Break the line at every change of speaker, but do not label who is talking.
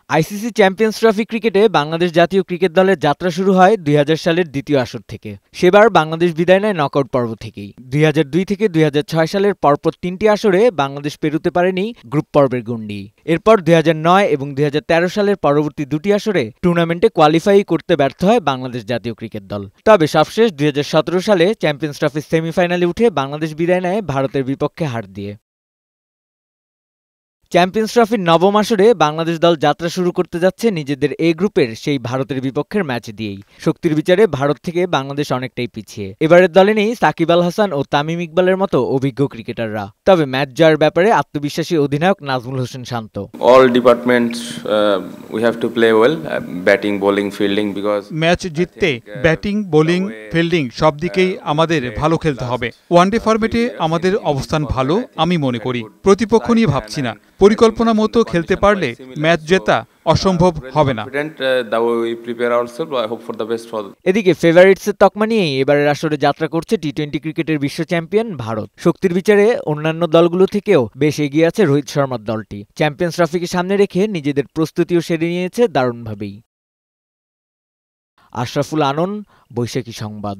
ICC champions trophy ক্রিকেটে বাংলাদেশ জাতীয় cricket দলের যাত্রা শুরু হয় ২০০০ সালের দ্বিতীয় আসর থেকে। সেবার বাংলাদেশ বিদায় নেয় নকআউট পর্ব থেকেই। ২০০২ থেকে ২০০৬ সালের পরপর ৩টি আসরে বাংলাদেশ পেরোতে পারেনি গ্রুপ পর্বের গণ্ডি। এরপর ২০০৯ এবং ২০১৩ সালের পরবর্তী দুটি আসরে টুর্নামেন্টে কোয়ালিফাই করতে ব্যর্থ হয় বাংলাদেশ জাতীয় ক্রিকেট দল। তবে সবশেষ ২০১৭ সালে চ্যাম্পিয়ন্স ট্রফির সেমিফাইনালে উঠে বাংলাদেশ বিদায় নেয় ভারতের বিপক্ষে হার দিয়ে। চ্যাম্পিয়ন্স ট্রফির নবম আসরে বাংলাদেশ দল যাত্রা শুরু করতে যাচ্ছে নিজেদের এ গ্রুপের সেই ভারতের বিপক্ষের ম্যাচ দিয়েই। শক্তির বিচারে ভারত থেকে বাংলাদেশ অনেকটাই পিছিয়ে। এবারের দলে নেই সাকিব আল হাসান ও তামিম ইকবালের মতো অভিজ্ঞ ক্রিকেটাররা। তবে ম্যাচ জয়ের ব্যাপারে আত্মবিশ্বাসী অধিনায়ক নাজমুল হোসেন শান্ত।
All departments we have to play well, batting, bowling, fielding because
match জিততে ব্যাটিং, বোলিং, ফিল্ডিং সব দিকেই আমাদের ভালো খেলতে হবে। ওয়ানডে ফরম্যাটে আমাদের অবস্থান ভালো আমি মনে করি। প্রতিপক্ষ নিয়ে ভাবছি না। পরিকল্পনা মতো খেলতে পারলে ম্যাচ জেতা অসম্ভব হবে না।
এদিকে ফেভারিটসের তকমা নিয়েই এবারের আসরে যাত্রা করছে টি-20 ক্রিকেটের বিশ্ব চ্যাম্পিয়ন ভারত। শক্তির বিচারে অন্যান্য দলগুলো থেকেও বেশ এগিয়ে আছে রোহিত শর্মার দলটি। চ্যাম্পিয়ন্স ট্রফিকে সামনে রেখে নিজেদের প্রস্তুতিও সেরে নিয়েছে দারুণভাবেই। আশরাফুল আনন, বৈশাখী সংবাদ।